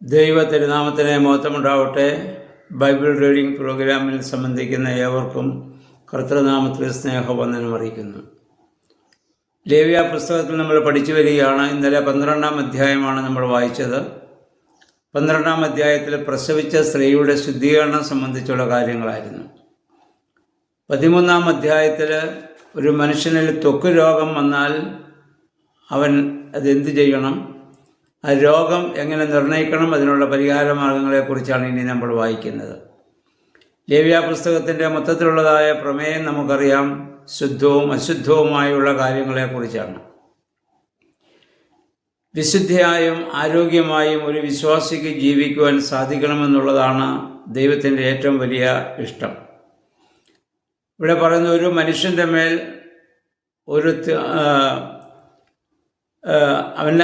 ദൈവ തിരുനാമത്തിന് മഹത്വമുണ്ടാവട്ടെ. Bible reading പ്രോഗ്രാമിൽ സംബന്ധിക്കുന്ന ഏവർക്കും കർത്തൃനാമത്തിൽ സ്നേഹവന്ദനം അറിയിക്കുന്നു. ലേവ്യ പുസ്തകത്തിൽ നമ്മൾ പഠിച്ചു വരികയാണ്. ഇന്നലെ 12-ാം അധ്യായമാണ് നമ്മൾ വായിച്ചത്. 12-ാം അധ്യായത്തിൽ പ്രസവിച്ച സ്ത്രീയുടെ ശുദ്ധീകരണം സംബന്ധിച്ചുള്ള കാര്യങ്ങളായിരുന്നു. 13-ാം അധ്യായത്തിൽ ഒരു മനുഷ്യനിൽ ത്വക്ക് രോഗം വന്നാൽ അവൻ അതെന്ത് ചെയ്യണം, ആ രോഗം എങ്ങനെ നിർണ്ണയിക്കണം, അതിനുള്ള പരിഹാര മാർഗങ്ങളെക്കുറിച്ചാണ് ഇനി നമ്മൾ വായിക്കുന്നത്. ലേവ്യ പുസ്തകത്തിൻ്റെ മൊത്തത്തിലുള്ളതായ പ്രമേയം നമുക്കറിയാം. ശുദ്ധവും അശുദ്ധവുമായുള്ള കാര്യങ്ങളെക്കുറിച്ചാണ്. വിശുദ്ധിയായും ആരോഗ്യമായും ഒരു വിശ്വാസിക്ക് ജീവിക്കുവാൻ സാധിക്കണമെന്നുള്ളതാണ് ദൈവത്തിൻ്റെ ഏറ്റവും വലിയ ഇഷ്ടം. ഇവിടെ പറയുന്ന ഒരു മനുഷ്യൻ്റെ മേൽ ഒരു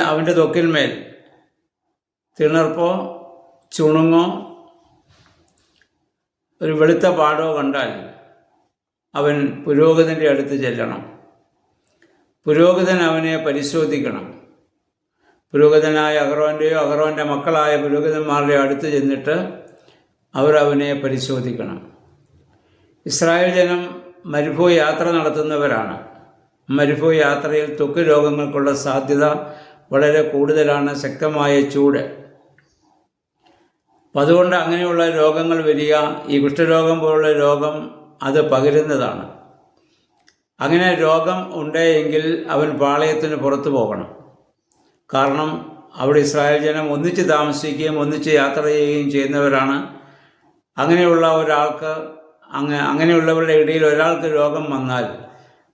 അവൻ്റെ ത്വക്കിന്മേൽ തിണർപ്പോ ചുണുങ്ങോ ഒരു വെളുത്ത പാടോ കണ്ടാൽ അവൻ പുരോഹിതൻ്റെ അടുത്ത് ചെല്ലണം. പുരോഹിതൻ അവനെ പരിശോധിക്കണം. പുരോഹിതനായ അഹറോൻ്റെയോ അഹറോൻ്റെ മക്കളായ പുരോഹിതന്മാരുടെയോ അടുത്ത് ചെന്നിട്ട് അവർ അവനെ പരിശോധിക്കണം. ഇസ്രായേൽ ജനം മരുഭൂമി യാത്ര നടത്തുന്നവരാണ്. മരുഭൂമി യാത്രയിൽ ത്വക്ക് രോഗങ്ങൾക്കുള്ള സാധ്യത വളരെ കൂടുതലാണ്. ശക്തമായ ചൂട്. അപ്പം അതുകൊണ്ട് അങ്ങനെയുള്ള രോഗങ്ങൾ വരിക, ഈ കുഷ്ഠരോഗം പോലുള്ള രോഗം അത് പകരുന്നതാണ്. അങ്ങനെ രോഗം ഉണ്ടെങ്കിൽ അവൻ പാളയത്തിന് പുറത്തു പോകണം. കാരണം അവിടെ ഇസ്രായേൽ ജനം ഒന്നിച്ച് താമസിക്കുകയും ഒന്നിച്ച് യാത്ര ചെയ്യുകയും ചെയ്യുന്നവരാണ്. അങ്ങനെയുള്ള ഒരാൾക്ക് അങ്ങനെയുള്ളവരുടെ ഇടയിൽ ഒരാൾക്ക് രോഗം വന്നാൽ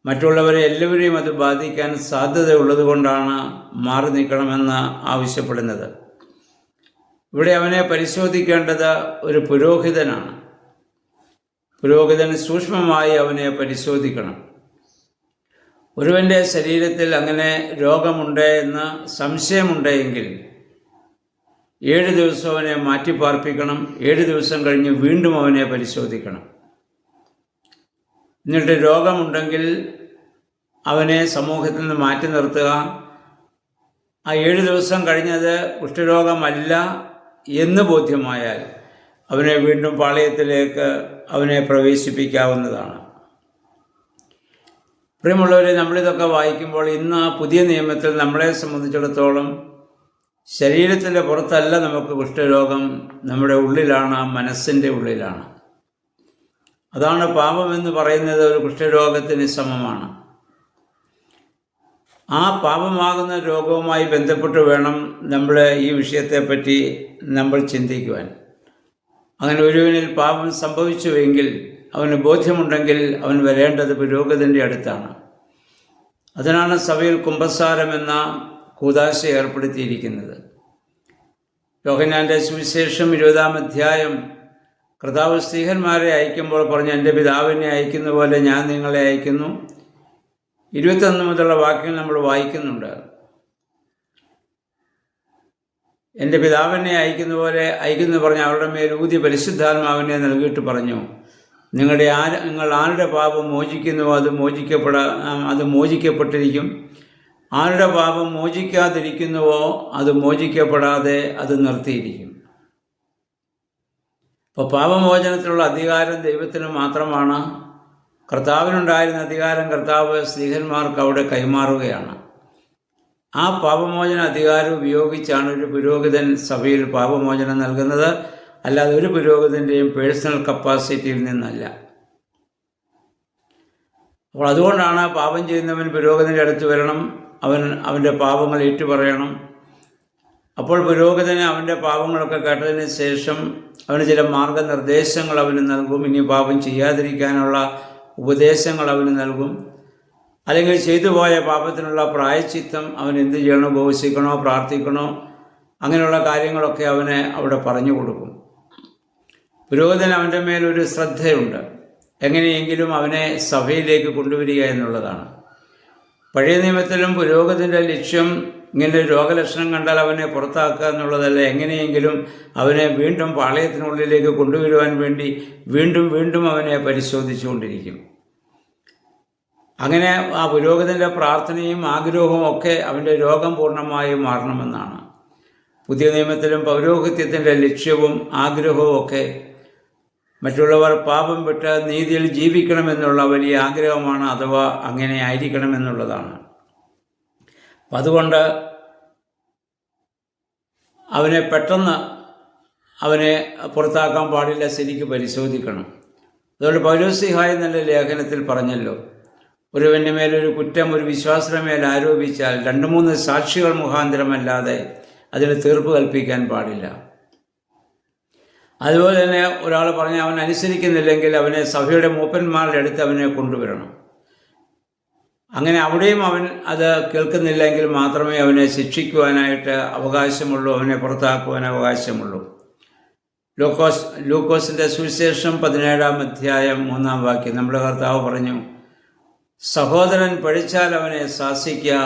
മറ്റുള്ളവരെ എല്ലാവരെയും അത് ബാധിക്കാൻ സാധ്യതയുള്ളത് കൊണ്ടാണ് മാറി നിൽക്കണമെന്ന് ആവശ്യപ്പെടുന്നത്. ഇവിടെ അവനെ പരിശോധിക്കേണ്ടത് ഒരു പുരോഹിതനാണ്. പുരോഹിതൻ സൂക്ഷ്മമായി അവനെ പരിശോധിക്കണം. ഒരുവൻ്റെ ശരീരത്തിൽ അങ്ങനെ രോഗമുണ്ട് എന്ന് സംശയമുണ്ടെങ്കിൽ 7 ദിവസം അവനെ മാറ്റിപ്പാർപ്പിക്കണം. 7 ദിവസം കഴിഞ്ഞ് വീണ്ടും അവനെ പരിശോധിക്കണം. എന്നിട്ട് രോഗമുണ്ടെങ്കിൽ അവനെ സമൂഹത്തിൽ നിന്ന് മാറ്റി നിർത്തുക. ആ 7 ദിവസം കഴിഞ്ഞത് കുഷ്ഠരോഗമല്ല എന്ന് ബോധ്യമായാൽ അവനെ വീണ്ടും പാളയത്തിലേക്ക് അവനെ പ്രവേശിപ്പിക്കാവുന്നതാണ്. പ്രിയമുള്ളവരെ, നമ്മളിതൊക്കെ വായിക്കുമ്പോൾ ഇന്ന് പുതിയ നിയമത്തിൽ നമ്മളെ സംബന്ധിച്ചിടത്തോളം ശരീരത്തിൻ്റെ പുറത്തല്ല നമുക്ക് കുഷ്ഠരോഗം, നമ്മുടെ ഉള്ളിലാണ്, മനസ്സിൻ്റെ ഉള്ളിലാണ്. അതാണ് പാപമെന്ന് പറയുന്നത്. ഒരു കുഷ്ഠരോഗത്തിന് സമമാണ്. ആ പാപമാകുന്ന രോഗവുമായി ബന്ധപ്പെട്ട് വേണം നമ്മൾ ഈ വിഷയത്തെപ്പറ്റി നമ്മൾ ചിന്തിക്കുവാൻ. അങ്ങനെ ഒരുവനിൽ പാപം സംഭവിച്ചുവെങ്കിൽ, അവന് ബോധ്യമുണ്ടെങ്കിൽ അവൻ വരേണ്ടത് പുരോഹിതൻ്റെ അടുത്താണ്. അതിനാണ് സഭയിൽ കുമ്പസാരം എന്ന കൂദാശ ഏർപ്പെടുത്തിയിരിക്കുന്നത്. യോഹന്നാൻ്റെ സുവിശേഷം 20-ാം അധ്യായം കർത്താവ് സ്ത്രീഹന്മാരെ അയക്കുമ്പോൾ പറഞ്ഞു, എൻ്റെ പിതാവിനെ അയക്കുന്ന പോലെ ഞാൻ നിങ്ങളെ അയക്കുന്നു. 21 മുതലുള്ള വാക്യങ്ങൾ നമ്മൾ വായിക്കുന്നുണ്ട്. എൻ്റെ പിതാവിനെ അയക്കുന്ന പോലെ അയക്കുന്നു പറഞ്ഞ് അവരുടെ മേൽ ഊതി പരിശുദ്ധാത്മാവിനെ നൽകിയിട്ട് പറഞ്ഞു, നിങ്ങൾ ആരുടെ പാപം മോചിക്കുന്നുവോ അത് മോചിക്കപ്പെട്ടിരിക്കും. ആരുടെ പാപം മോചിക്കാതിരിക്കുന്നുവോ അത് മോചിക്കപ്പെടാതെ അത് നിർത്തിയിരിക്കും. അപ്പോൾ പാപമോചനത്തിലുള്ള അധികാരം ദൈവത്തിന് മാത്രമാണ്. കർത്താവിനുണ്ടായിരുന്ന അധികാരം കർത്താവ് സ്ത്രീഹന്മാർക്ക് അവിടെ കൈമാറുകയാണ്. ആ പാപമോചന അധികാരം ഉപയോഗിച്ചാണ് ഒരു പുരോഹിതൻ സഭയിൽ പാപമോചനം നൽകുന്നത്, അല്ലാതെ ഒരു പുരോഹിതൻ്റെയും പേഴ്സണൽ കപ്പാസിറ്റിയിൽ നിന്നല്ല. അപ്പോൾ അതുകൊണ്ടാണ് പാപം ചെയ്യുന്നവൻ പുരോഹിതൻ്റെ അടുത്ത് വരണം. അവൻ്റെ പാപങ്ങൾ ഏറ്റുപറയണം. അപ്പോൾ പുരോഹിതന് അവൻ്റെ പാപങ്ങളൊക്കെ കേട്ടതിന് ശേഷം അവന് ചില മാർഗനിർദ്ദേശങ്ങൾ അവന് നൽകും. ഇനി പാപം ചെയ്യാതിരിക്കാനുള്ള ഉപദേശങ്ങൾ അവന് നൽകും. അല്ലെങ്കിൽ ചെയ്തു പോയ പാപത്തിനുള്ള പ്രായശ്ചിത്തം അവൻ എന്ത് ചെയ്യണോ, ഉപവസിക്കണോ, പ്രാർത്ഥിക്കണോ, അങ്ങനെയുള്ള കാര്യങ്ങളൊക്കെ അവന് അവിടെ പറഞ്ഞു കൊടുക്കും. പുരോഹിതൻ അവൻ്റെ മേലൊരു ശ്രദ്ധയുണ്ട്. എങ്ങനെയെങ്കിലും അവനെ സഭയിലേക്ക് കൊണ്ടുവരിക എന്നുള്ളതാണ്. പഴയ നിയമത്തിലും പുരോഹിതൻ്റെ ലക്ഷ്യം ഇങ്ങനെ രോഗലക്ഷണം കണ്ടാൽ അവനെ പുറത്താക്കുക എന്നുള്ളതല്ല, എങ്ങനെയെങ്കിലും അവനെ വീണ്ടും പാളയത്തിനുള്ളിലേക്ക് കൊണ്ടുവരുവാൻ വേണ്ടി വീണ്ടും അവനെ പരിശോധിച്ചുകൊണ്ടിരിക്കും. അങ്ങനെ ആ പുരോഹിതൻ്റെ പ്രാർത്ഥനയും ആഗ്രഹവും ഒക്കെ അവൻ്റെ രോഗം പൂർണ്ണമായും മാറണമെന്നാണ്. പുതിയ നിയമത്തിലും പൗരോഹിത്യത്തിൻ്റെ ലക്ഷ്യവും ആഗ്രഹവും ഒക്കെ മറ്റുള്ളവർ പാപം വിട്ട് നീതിയിൽ ജീവിക്കണമെന്നുള്ള വലിയ ആഗ്രഹമാണ്, അഥവാ അങ്ങനെ ആയിരിക്കണമെന്നുള്ളതാണ്. അപ്പം അതുകൊണ്ട് പെട്ടെന്ന് അവനെ പുറത്താക്കാൻ പാടില്ല, ശരിക്ക് പരിശോധിക്കണം. അതുകൊണ്ട് പൗലോസ്ലീഹ എന്നുള്ള ലേഖനത്തിൽ പറഞ്ഞല്ലോ, ഒരുവൻ്റെ മേലൊരു കുറ്റം ഒരു വിശ്വാസിയുടെ മേൽ ആരോപിച്ചാൽ 2-3 സാക്ഷികൾ മുഖാന്തരമല്ലാതെ അതിന് തീർപ്പ് കൽപ്പിക്കാൻ പാടില്ല. അതുപോലെ തന്നെ ഒരാൾ പറഞ്ഞ് അവൻ അനുസരിക്കുന്നില്ലെങ്കിൽ അവനെ സഭയുടെ മൂപ്പന്മാരുടെ അടുത്ത് അവനെ കൊണ്ടുവരണം. അങ്ങനെ അവിടെയും അവൻ അത് കേൾക്കുന്നില്ലെങ്കിൽ മാത്രമേ അവനെ ശിക്ഷിക്കുവാനായിട്ട് അവകാശമുള്ളൂ, അവനെ പുറത്താക്കുവാൻ അവകാശമുള്ളൂ. ലൂക്കോസിൻ്റെ സുവിശേഷം 17-ാം അധ്യായം 3-ാം വാക്യം നമ്മുടെ കർത്താവ് പറഞ്ഞു, സഹോദരൻ പഴിച്ചാൽ അവനെ ശാസിക്കുക,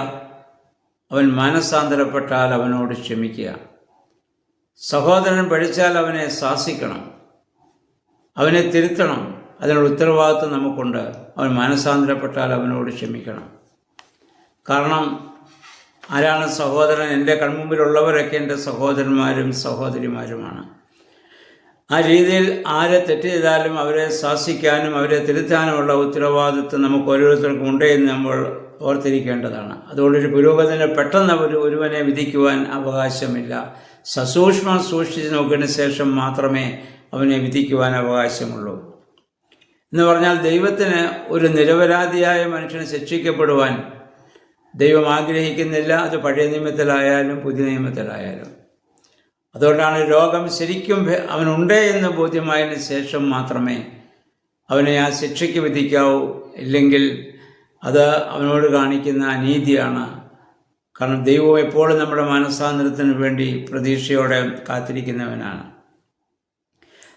അവൻ മാനസാന്തരപ്പെട്ടാൽ അവനോട് ക്ഷമിക്കുക. സഹോദരൻ പഴിച്ചാൽ അവനെ ശാസിക്കണം, അവനെ തിരുത്തണം, അതിനുള്ള ഉത്തരവാദിത്വം നമുക്കുണ്ട്. അവൻ മാനസാന്തരപ്പെട്ടാൽ അവനോട് ക്ഷമിക്കണം. കാരണം ആരാണ് സഹോദരൻ? എൻ്റെ കൺമുമ്പിലുള്ളവരൊക്കെ എൻ്റെ സഹോദരന്മാരും സഹോദരിമാരുമാണ്. ആ രീതിയിൽ ആരെ തെറ്റ് ചെയ്താലും അവരെ ശാസിക്കാനും അവരെ തിരുത്താനുമുള്ള ഉത്തരവാദിത്വം നമുക്ക് ഓരോരുത്തർക്കും ഉണ്ട് എന്ന് നമ്മൾ ഓർത്തിരിക്കേണ്ടതാണ്. അതുകൊണ്ടൊരു പുരോഗതിനെ പെട്ടെന്ന് ഒരുവനെ വിധിക്കുവാൻ അവകാശമില്ല. സസൂക്ഷ്മം സൂക്ഷിച്ച് നോക്കിയതിന് ശേഷം മാത്രമേ അവനെ വിധിക്കുവാൻ അവകാശമുള്ളൂ. എന്ന് പറഞ്ഞാൽ ദൈവത്തിന് ഒരു നിരപരാധിയായ മനുഷ്യനെ ശിക്ഷിക്കപ്പെടുവാൻ ദൈവം ആഗ്രഹിക്കുന്നില്ല, അത് പഴയ നിയമത്തിലായാലും പുതിയ നിയമത്തിലായാലും. അതുകൊണ്ടാണ് രോഗം ശരിക്കും അവനുണ്ട് എന്ന് ബോധ്യമായതിന് ശേഷം മാത്രമേ അവനെ ആ ശിക്ഷയ്ക്ക് വിധിക്കാവൂ. ഇല്ലെങ്കിൽ അത് അവനോട് കാണിക്കുന്ന അനീതിയാണ്. കാരണം ദൈവം എപ്പോഴും നമ്മുടെ മാനസാന്തരത്തിന് വേണ്ടി പ്രതീക്ഷയോടെ കാത്തിരിക്കുന്നവനാണ്.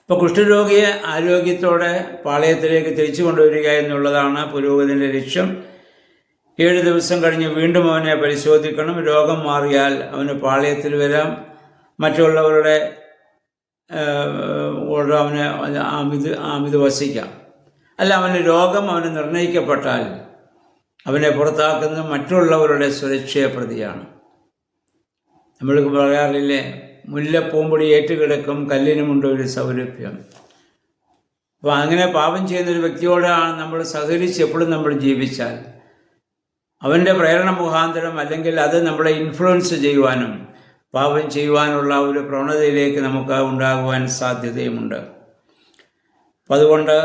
ഇപ്പോൾ കുഷ്ഠരോഗിയെ ആരോഗ്യത്തോടെ പാളയത്തിലേക്ക് തിരിച്ചു കൊണ്ടുവരിക എന്നുള്ളതാണ് പുരോഗതിൻ്റെ ലക്ഷ്യം. 7 ദിവസം കഴിഞ്ഞ് വീണ്ടും അവനെ പരിശോധിക്കണം. രോഗം മാറിയാൽ അവന് പാളയത്തിൽ വരാം. മറ്റുള്ളവരുടെ അവന് അമിത് വസിക്കാം. അല്ല, അവന് രോഗം അവന് നിർണയിക്കപ്പെട്ടാൽ അവനെ പുറത്താക്കുന്നത് മറ്റുള്ളവരുടെ സുരക്ഷയെ പ്രതിയാണ്. നമ്മൾ പറയാറില്ലേ, മുല്ലപ്പൂമ്പൊടി ഏറ്റുകിടക്കും കല്ലിനുമുണ്ട് ഒരു സൗരഭ്യം. അപ്പോൾ അങ്ങനെ പാപം ചെയ്യുന്നൊരു വ്യക്തിയോടാണ് നമ്മൾ സഹകരിച്ച് എപ്പോഴും നമ്മൾ ജീവിച്ചാൽ അവൻ്റെ പ്രേരണ മുഖാന്തരം അല്ലെങ്കിൽ അത് നമ്മളെ ഇൻഫ്ലുവൻസ് ചെയ്യുവാനും പാപം ചെയ്യുവാനുള്ള ഒരു പ്രവണതയിലേക്ക് നമുക്ക് ഉണ്ടാകുവാൻ സാധ്യതയുമുണ്ട്. അപ്പം അതുകൊണ്ട്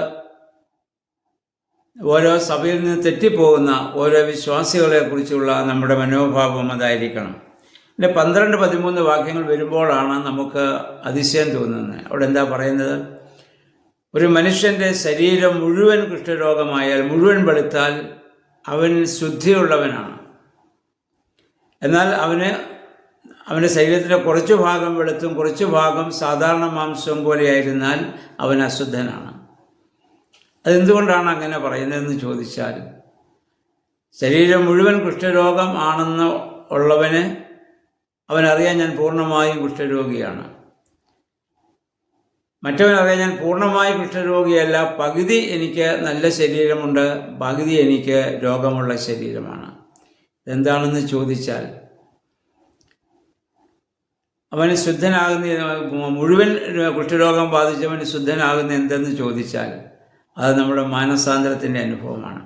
ഓരോ സഭയിൽ നിന്ന് തെറ്റിപ്പോകുന്ന ഓരോ വിശ്വാസികളെക്കുറിച്ചുള്ള നമ്മുടെ മനോഭാവം അതായിരിക്കണം. പിന്നെ 12-13 വാക്യങ്ങൾ വരുമ്പോഴാണ് നമുക്ക് അതിശയം തോന്നുന്നത്. അവിടെ എന്താ പറയുന്നത്? ഒരു മനുഷ്യൻ്റെ ശരീരം മുഴുവൻ കുഷ്ഠരോഗമായാൽ, മുഴുവൻ വെളുത്താൽ അവൻ ശുദ്ധിയുള്ളവനാണ്. എന്നാൽ അവൻ്റെ ശരീരത്തിലെ കുറച്ചു ഭാഗം വെളുത്തും കുറച്ചു ഭാഗം സാധാരണ മാംസവും പോലെയായിരുന്നാൽ അവൻ അശുദ്ധനാണ്. അതെന്തുകൊണ്ടാണ് അങ്ങനെ പറയുന്നതെന്ന് ചോദിച്ചാൽ, ശരീരം മുഴുവൻ കുഷ്ഠരോഗം ആണെന്ന് ഉള്ളവന് അവനറിയാൻ ഞാൻ പൂർണ്ണമായും കുഷ്ഠരോഗിയാണ്. മറ്റവനറിയാൻ ഞാൻ പൂർണ്ണമായി കുഷ്ഠരോഗിയല്ല, പകുതി എനിക്ക് നല്ല ശരീരമുണ്ട്, പകുതി എനിക്ക് രോഗമുള്ള ശരീരമാണ്. എന്താണെന്ന് ചോദിച്ചാൽ, അവന് ശുദ്ധനാകുന്ന, മുഴുവൻ കുഷ്ഠരോഗം ബാധിച്ചവന് ശുദ്ധനാകുന്ന എന്തെന്ന് ചോദിച്ചാൽ അത് നമ്മുടെ മാനസാന്തരത്തിൻ്റെ അനുഭവമാണ്.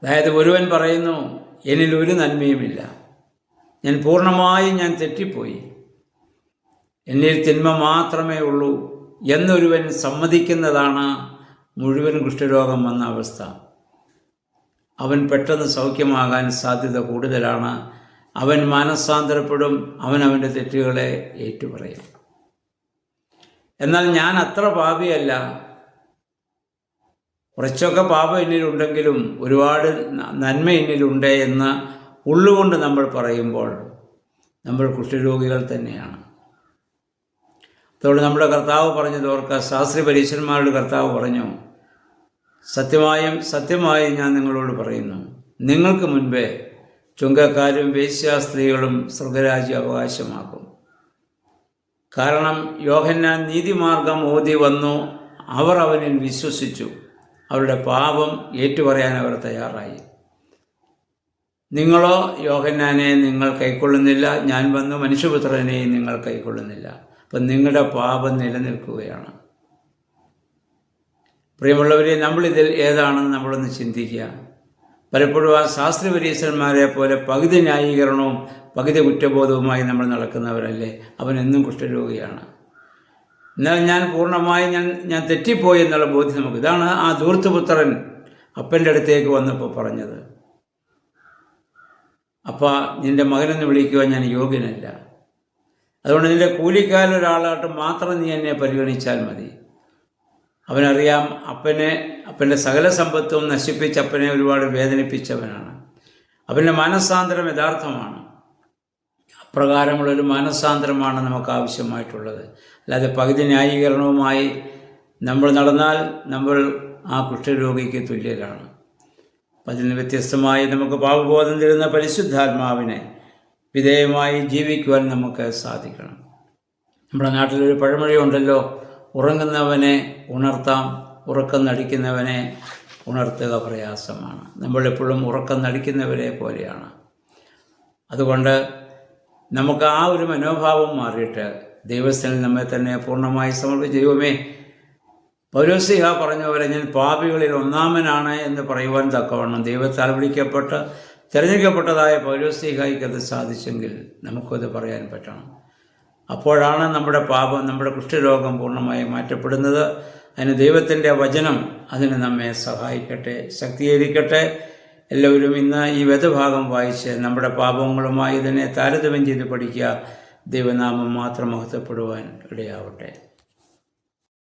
അതായത് ഒരുവൻ പറയുന്നു, എന്നിൽ ഒരു നന്മയുമില്ല, ഞാൻ പൂർണ്ണമായും തെറ്റിപ്പോയി, എന്നിൽ തിന്മ മാത്രമേ ഉള്ളൂ എന്നൊരുവൻ സമ്മതിക്കുന്നതാണ് മുഴുവൻ കുഷ്ഠരോഗം വന്ന അവസ്ഥ. അവൻ പെട്ടെന്ന് സൗഖ്യമാകാൻ സാധ്യത കൂടുതലാണ്. അവൻ മാനസാന്തരപ്പെടും, അവൻ്റെ തെറ്റുകളെ ഏറ്റുപറയും. എന്നാൽ ഞാൻ അത്ര പാപിയല്ല, കുറച്ചൊക്കെ പാപം എന്നിലുണ്ടെങ്കിലും ഒരുപാട് നന്മ എന്നിലുണ്ട് എന്ന് ഉള്ളുകൊണ്ട് നമ്മൾ പറയുമ്പോൾ നമ്മൾ കുഷ്ഠരോഗികൾ തന്നെയാണ്. അതുകൊണ്ട് നമ്മുടെ കർത്താവ് പറഞ്ഞത് ഓർക്കുക. ശാസ്ത്രി പരീശന്മാരുടെ കർത്താവ് പറഞ്ഞു, സത്യമായും ഞാൻ നിങ്ങളോട് പറയുന്നു, നിങ്ങൾക്ക് മുൻപേ ചുങ്കക്കാരും വേശ്യാസ്ത്രീകളും സ്വർഗരാജ്യം അവകാശമാക്കും. കാരണം യോഹന്നാൻ നീതിമാർഗം ഓതി വന്നു, അവർ അവനിൽ വിശ്വസിച്ചു, അവരുടെ പാപം ഏറ്റുപറയാൻ അവർ തയ്യാറായി. നിങ്ങളോ യോഹന്നാനെ നിങ്ങൾ കൈക്കൊള്ളുന്നില്ല, ഞാൻ വന്നു മനുഷ്യപുത്രനെയും നിങ്ങൾ കൈക്കൊള്ളുന്നില്ല. അപ്പം നിങ്ങളുടെ പാപം നിലനിൽക്കുകയാണ്. പ്രിയമുള്ളവരെ, നമ്മളിതിൽ ഏതാണെന്ന് നമ്മളൊന്ന് ചിന്തിക്കുക. പലപ്പോഴും ആ ശാസ്ത്രപരീക്ഷന്മാരെ പോലെ പകുതി ന്യായീകരണവും പകുതി കുറ്റബോധവുമായി നമ്മൾ നടക്കുന്നവരല്ലേ. അവൻ എന്നും കുഷ്ഠരോഗിയാണ്. എന്നാൽ ഞാൻ പൂർണ്ണമായി ഞാൻ തെറ്റിപ്പോയി എന്നുള്ള ബോധ്യം നമുക്ക്. ഇതാണ് ആ ധൂർത്തുപുത്രൻ അപ്പൻ്റെ അടുത്തേക്ക് വന്നപ്പോൾ പറഞ്ഞത്. അപ്പാ, നിൻ്റെ മകനെന്ന് വിളിക്കുവാൻ ഞാൻ യോഗ്യനല്ല. അതുകൊണ്ട് നിൻ്റെ കൂലിക്കാരൊരാളായിട്ട് മാത്രം നീ എന്നെ പരിഗണിച്ചാൽ മതി. അവനറിയാം അപ്പൻ്റെ സകല സമ്പത്തും നശിപ്പിച്ച് അപ്പനെ ഒരുപാട് വേദനിപ്പിച്ചവനാണ്. അവൻ്റെ മാനസാന്തരം യഥാർത്ഥമാണ്. അപ്രകാരമുള്ളൊരു മാനസാന്തരമാണ് നമുക്ക് ആവശ്യമായിട്ടുള്ളത്. അല്ലാതെ പകുതി ന്യായീകരണവുമായി നമ്മൾ നടന്നാൽ നമ്മൾ ആ കുഷ്ഠരോഗിക്ക് തുല്യരാണ്. അപ്പം അതിൽ നിന്ന് വ്യത്യസ്തമായി നമുക്ക് പാപബോധം തരുന്ന പരിശുദ്ധാത്മാവിനെ വിധേയമായി ജീവിക്കുവാൻ നമുക്ക് സാധിക്കണം. നമ്മുടെ നാട്ടിലൊരു പഴമൊഴിയുണ്ടല്ലോ, ഉറങ്ങുന്നവനെ ഉണർത്താം, ഉറക്കം നടിക്കുന്നവനെ ഉണർത്തുക പ്രയാസമാണ്. നമ്മളെപ്പോഴും ഉറക്കം നടിക്കുന്നവരെ പോലെയാണ്. അതുകൊണ്ട് നമുക്ക് ആ ഒരു മനോഭാവം മാറിയിട്ട് ദൈവസ്ഥനിൽ നമ്മെ തന്നെ പൂർണ്ണമായി സമർപ്പിച്ച്, ദൈവമേ, പൗലോസ്ലീഹ പറഞ്ഞ പോലെ ഞാൻ പാപികളിൽ ഒന്നാമനാണ് എന്ന് പറയുവാൻ തക്കവണ്ണം ദൈവത്താൽ വിളിക്കപ്പെട്ട് തിരഞ്ഞെടുക്കപ്പെട്ടതായ പൗലോസ്ലീഹയ്ക്ക് അത് സാധിച്ചെങ്കിൽ നമുക്കത് പറയാൻ പറ്റണം. അപ്പോഴാണ് നമ്മുടെ പാപം, നമ്മുടെ കുഷ്ഠരോഗം പൂർണ്ണമായി മാറ്റപ്പെടുന്നത്. അതിന് ദൈവത്തിൻ്റെ വചനം അതിന് നമ്മെ സഹായിക്കട്ടെ, ശക്തീകരിക്കട്ടെ. എല്ലാവരും ഇന്ന് ഈ വേദഭാഗം വായിച്ച് നമ്മുടെ പാപങ്ങളുമായി ഇതിനെ താരതമ്യം ചെയ്ത് പഠിക്കുക. ദൈവനാമം മാത്രം മഹത്വപ്പെടുവാൻ ഇടയാവട്ടെ.